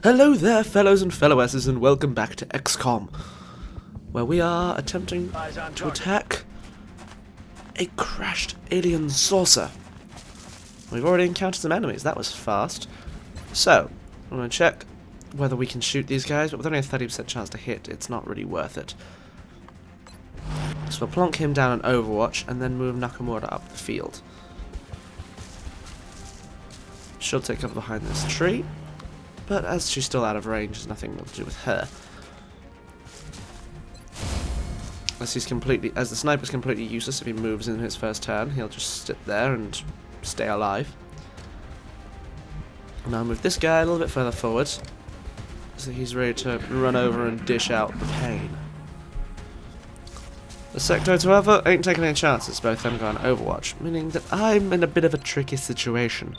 Hello there, fellows and fellowesses, and welcome back to XCOM, where we are attempting to attack a crashed alien saucer. We've already encountered some enemies, that was fast. So, I'm going to check whether we can shoot these guys, but with only a 30% chance to hit, it's not really worth it. So we'll plonk him down on Overwatch, and then move Nakamura up the field. She'll take cover behind this tree. But as she's still out of range, there's nothing to do with her. As the sniper's completely useless if he moves in his first turn, he'll just sit there and stay alive. Now I'll move this guy a little bit further forward, so he's ready to run over and dish out the pain. The sectoids, however, ain't taking any chances, both them go on Overwatch, meaning that I'm in a bit of a tricky situation.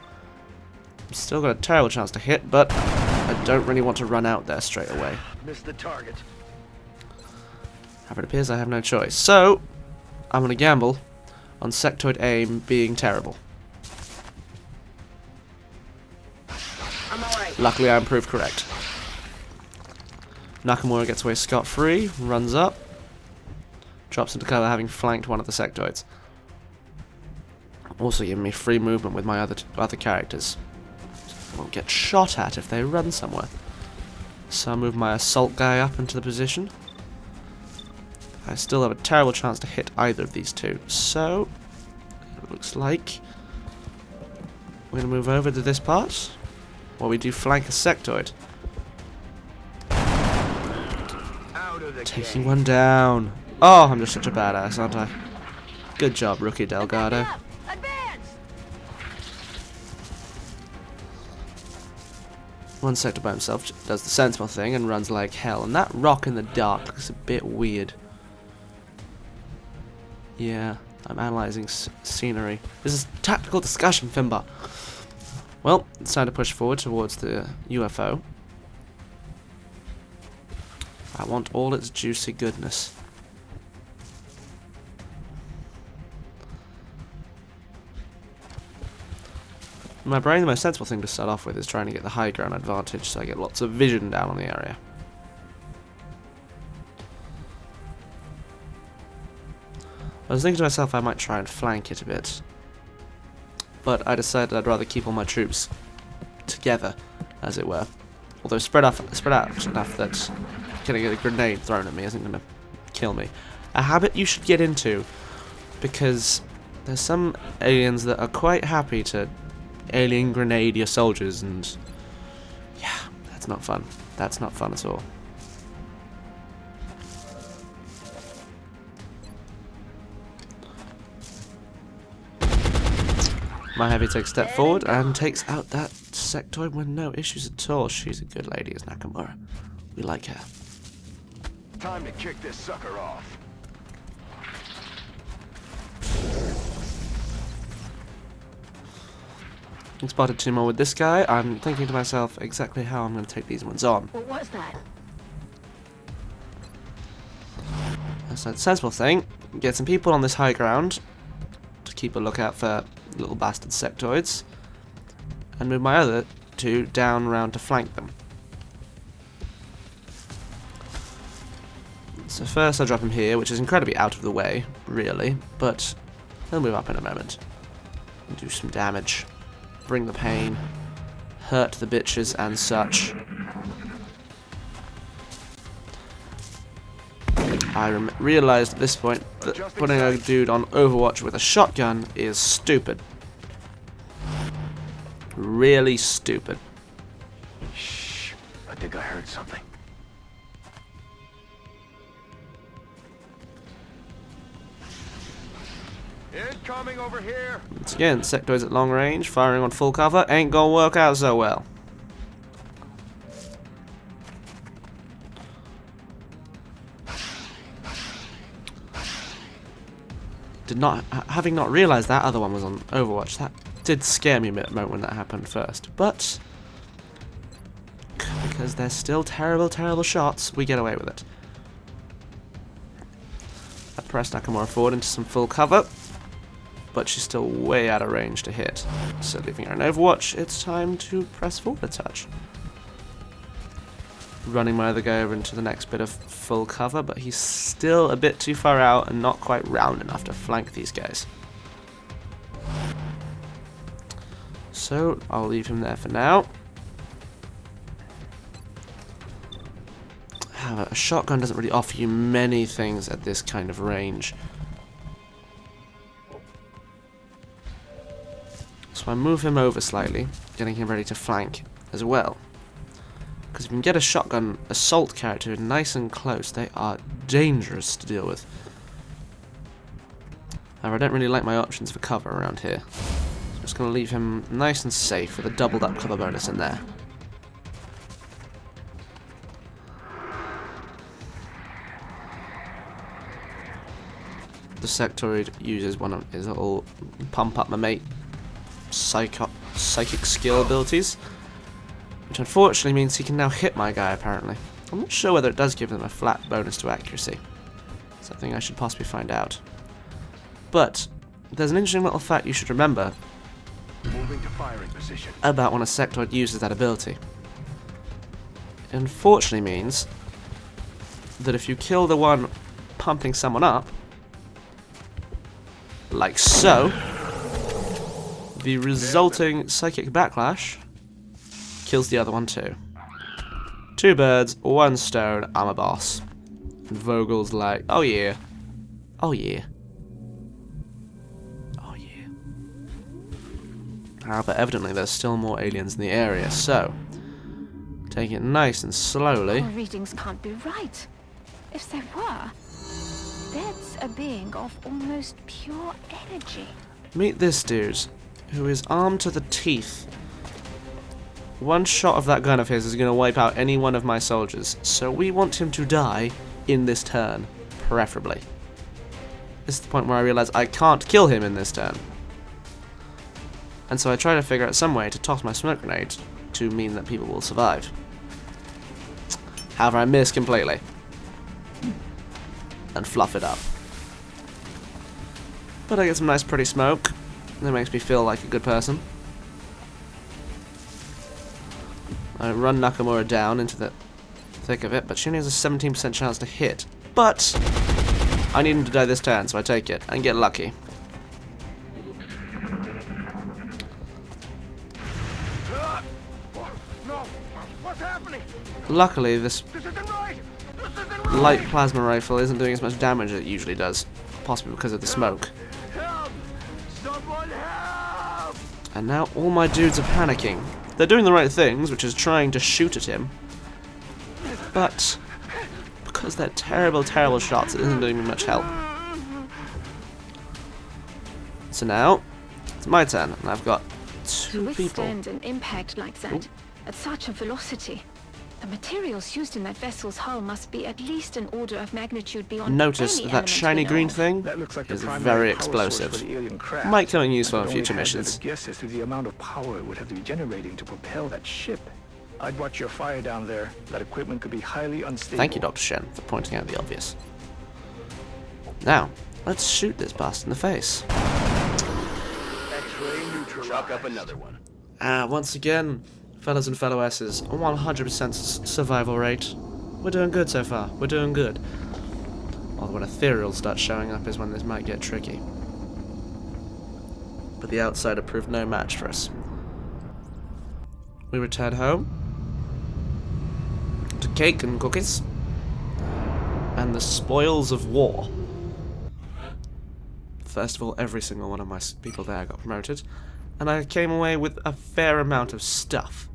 Still got a terrible chance to hit, but I don't really want to run out there straight away. Missed the target. However, it appears I have no choice. So, I'm going to gamble on sectoid aim being terrible. I'm alright. Luckily, I'm proved correct. Nakamura gets away scot-free, runs up, drops into cover having flanked one of the sectoids. Also giving me free movement with my other characters. Won't get shot at if they run somewhere. So I'll move my assault guy up into the position. I still have a terrible chance to hit either of these two. So, it looks like we're going to move over to this part while we do flank a sectoid. Taking one down. Oh, I'm just such a badass, aren't I? Good job, rookie Delgado. One sector by himself does the sensible thing and runs like hell, and that rock in the dark looks a bit weird. Yeah, I'm analysing scenery. This is tactical discussion, Finbar. Well, it's time to push forward towards the UFO. I want all its juicy goodness. In my brain, the most sensible thing to start off with is trying to get the high ground advantage so I get lots of vision down on the area. I was thinking to myself I might try and flank it a bit, but I decided I'd rather keep all my troops together, as it were. Although spread out enough that getting a grenade thrown at me isn't going to kill me. A habit you should get into, because there's some aliens that are quite happy to alien grenade your soldiers, and yeah, that's not fun. That's not fun at all. My heavy takes a step forward and takes out that sectoid with no issues at all. She's a good lady, is Nakamura. We like her. Time to kick this sucker off. I spotted two more with this guy. I'm thinking to myself exactly how I'm going to take these ones on. What was that? That's a sensible thing. Get some people on this high ground to keep a lookout for little bastard sectoids, and move my other two down round to flank them. So first I drop him here, which is incredibly out of the way, really, but he'll move up in a moment and do some damage. Bring the pain, hurt the bitches and such. I realised at this point that putting a dude on Overwatch with a shotgun is stupid. Really stupid. Shh. I think I heard something. Incoming over here. Once again, sectoids at long range, firing on full cover, ain't gonna work out so well. Having not realised that other one was on Overwatch, that did scare me a bit when that happened first, but because they're still terrible, terrible shots, we get away with it. I pressed Nakamura forward into some full cover, but she's still way out of range to hit. So leaving her in Overwatch, it's time to press forward a touch. running my other guy over into the next bit of full cover, but he's still a bit too far out and not quite round enough to flank these guys. So I'll leave him there for now. However, a shotgun doesn't really offer you many things at this kind of range. So I move him over slightly, getting him ready to flank as well. Because if you can get a shotgun assault character nice and close, they are dangerous to deal with. However, I don't really like my options for cover around here. So I'm just going to leave him nice and safe with a doubled up cover bonus in there. The sectoid uses one of his little pump up my mate psychic skill abilities, which unfortunately means he can now hit my guy apparently. I'm not sure whether it does give them a flat bonus to accuracy. Something I should possibly find out. But there's an interesting little fact you should remember Moving to firing position. about when a sectoid uses that ability. It unfortunately means that if you kill the one pumping someone up, like so, the resulting psychic backlash kills the other one too. 2 birds, 1 stone, I'm a boss. And Vogel's like, oh yeah, oh yeah, oh yeah. However, evidently there's still more aliens in the area, so take it nice and slowly. Our readings can't be right. If they were, that's a being of almost pure energy. Meet this dude, who is armed to the teeth. One shot of that gun of his is going to wipe out any one of my soldiers, so we want him to die in this turn, preferably. This is the point where I realize I can't kill him in this turn. And so I try to figure out some way to toss my smoke grenade to mean that people will survive. However, I miss completely. And fluff it up. But I get some nice pretty smoke. That makes me feel like a good person. I run Nakamura down into the thick of it, but she only has a 17% chance to hit. But I need him to die this turn, so I take it and get lucky. No, what's happening? Luckily, this This isn't right. This isn't right. light plasma rifle isn't doing as much damage as it usually does, possibly because of the smoke. Help! Someone help! And now all my dudes are panicking. They're doing the right things, which is trying to shoot at him. But because they're terrible, terrible shots, it isn't doing me much help. So now, it's my turn, and I've got To 2 people. withstand an impact like that, at such a velocity, the materials used in that vessel's hull must be at least an order of magnitude beyond Notice any that element shiny we know green of. thing That looks like the is primary very power source explosive. for the alien craft. Might come in useful in I could future only hazard missions. a guess as to the amount of power it would have to be generating to propel that ship. I'd watch your fire down there. That equipment could be highly unstable. Thank you, Dr. Shen, for pointing out the obvious. Now, let's shoot this bastard in the face. X-ray neutralized. Chalk up another one. Once again, fellas and fellowesses, a 100% survival rate. We're doing good so far. We're doing good. Although when ethereal starts showing up is when this might get tricky. But the outsider proved no match for us. We return home to cake and cookies and the spoils of war. First of all, every single one of my people there got promoted, and I came away with a fair amount of stuff,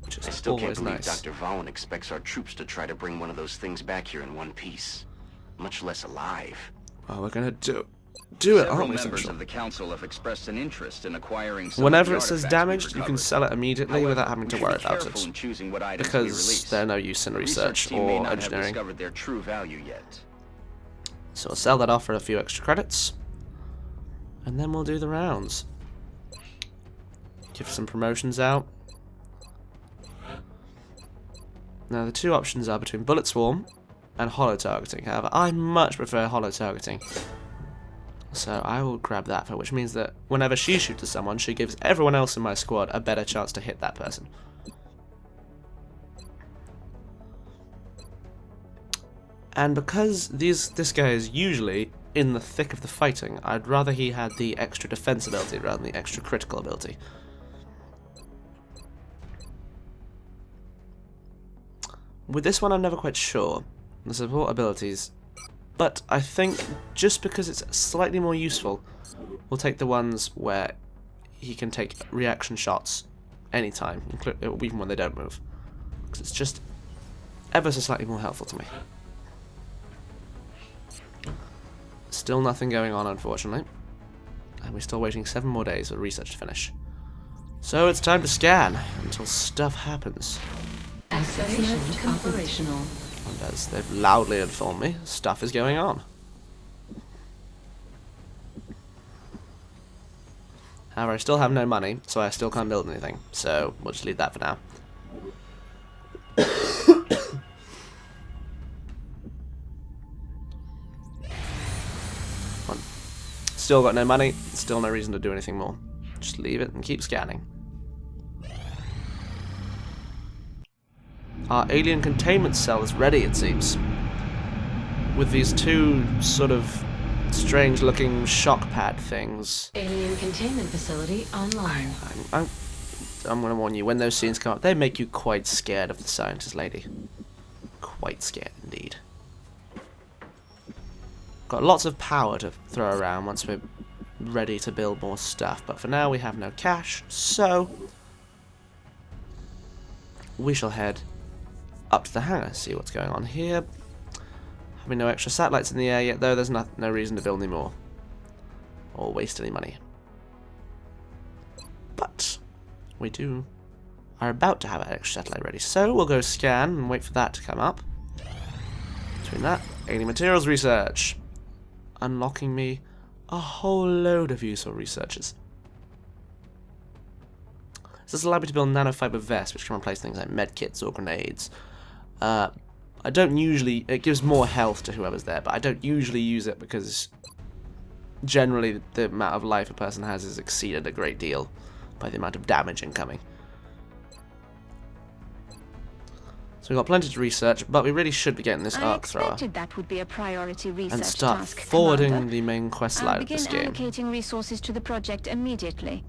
which is I still can't always believe nice. Dr. Vaughn expects our troops to try to bring one of those things back here in one piece, much less alive. Well, we're gonna do it, Several aren't we, members Central? of the council have expressed an interest in acquiring some Whenever of it the says artifacts we've damaged, you can recovered. sell it immediately However, without having to we should worry be about careful it, in choosing what items we because release. they're no use in The research team may or not have engineering. discovered their true value yet. So I'll sell that off for a few extra credits, and then we'll do the rounds. Give some promotions out. Now the 2 options are between bullet swarm and hollow targeting. However, I much prefer hollow targeting. So I will grab that, for which means that whenever she shoots at someone, she gives everyone else in my squad a better chance to hit that person. And because this guy is usually in the thick of the fighting, I'd rather he had the extra defense ability rather than the extra critical ability. With this one I'm never quite sure, the support abilities, but I think just because it's slightly more useful, we'll take the ones where he can take reaction shots anytime, even when they don't move, because it's just ever so slightly more helpful to me. Still nothing going on, unfortunately, and we're still waiting 7 more days for research to finish. So it's time to scan until stuff happens. Acceleration operational. And as they've loudly informed me, stuff is going on. However, I still have no money, so I still can't build anything. So we'll just leave that for now. Still got no money, still no reason to do anything more. Just leave it and keep scanning. Our alien containment cell is ready, it seems. With these 2 sort of strange looking shock pad things. Alien containment facility online. I'm going to warn you, when those scenes come up, they make you quite scared of the scientist lady. Quite scared indeed. Got lots of power to throw around once we're ready to build more stuff, but for now we have no cash, so we shall head up to the hangar, see what's going on here. Having no extra satellites in the air yet, though, there's no reason to build any more or waste any money. But we are about to have an extra satellite ready, so we'll go scan and wait for that to come up. Between that, alien materials research, unlocking me a whole load of useful researches. This allows me to build nanofiber vests, which can replace things like medkits or grenades. I don't usually, it gives more health to whoever's there, but I don't usually use it because generally the amount of life a person has is exceeded a great deal by the amount of damage incoming. So we've got plenty to research, but we really should be getting this arc thrower. I expected that would be a priority research and start task, forwarding Commander. the main quest line of this game. I'll begin allocating resources to the project immediately.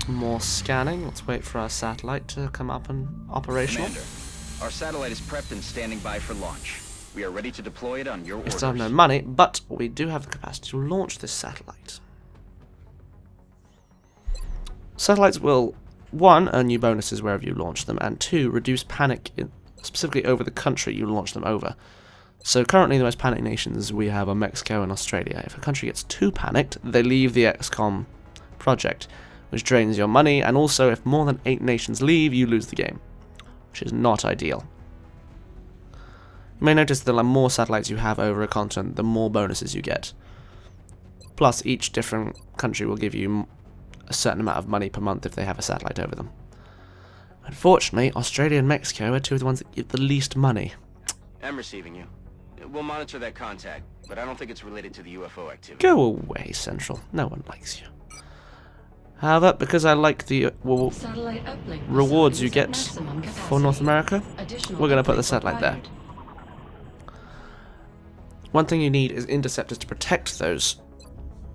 More scanning. Let's wait for our satellite to come up and operational. Commander, our satellite is prepped and standing by for launch. We are ready to deploy it on your We orders. still have no money, but we do have the capacity to launch this satellite. Satellites will, 1, earn you bonuses wherever you launch them, and 2, reduce panic specifically over the country you launch them over. So currently the most panicked nations we have are Mexico and Australia. If a country gets too panicked, they leave the XCOM project, which drains your money, and also if more than 8 nations leave, you lose the game, which is not ideal. You may notice that the more satellites you have over a continent, the more bonuses you get. Plus, each different country will give you a certain amount of money per month if they have a satellite over them. Unfortunately, Australia and Mexico are 2 of the ones that give the least money. I'm receiving you. We'll monitor that contact, but I don't think it's related to the UFO activity. Go away, Central. No one likes you. However, because I like the rewards you get for North America, we're going to put the satellite there. One thing you need is interceptors to protect those,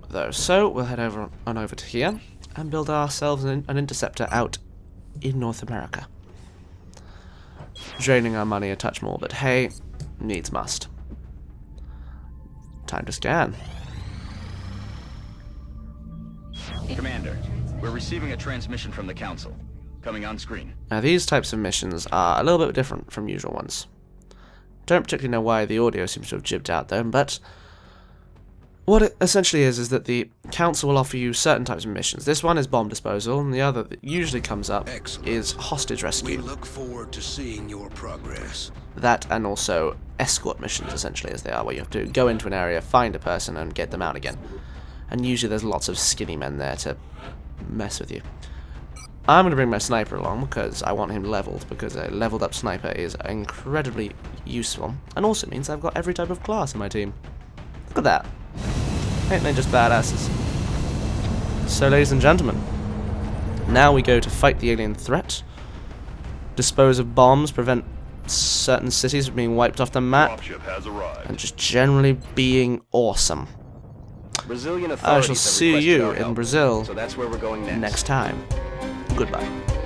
though. So we'll head over to here and build ourselves an interceptor out in North America. Draining our money a touch more, but hey, needs must. Time to scan. Commander, we're receiving a transmission from the Council. Coming on screen. Now these types of missions are a little bit different from usual ones. Don't particularly know why the audio seems to have jibbed out though, but what it essentially is that the Council will offer you certain types of missions. This one is bomb disposal, and the other that usually comes up is hostage rescue. We look forward to seeing your progress. That and also escort missions, essentially, as they are, where you have to go into an area, find a person, and get them out again. And usually there's lots of skinny men there to mess with you. I'm going to bring my sniper along because I want him leveled, because a leveled up sniper is incredibly useful, and also means I've got every type of class in my team. Look at that. Ain't they just badasses? So, ladies and gentlemen, now we go to fight the alien threat, dispose of bombs, prevent certain cities being wiped off the map, and just generally being awesome. Brazilian I authorities shall have see requested you our in help, Brazil so that's where we're going next. next time. Goodbye.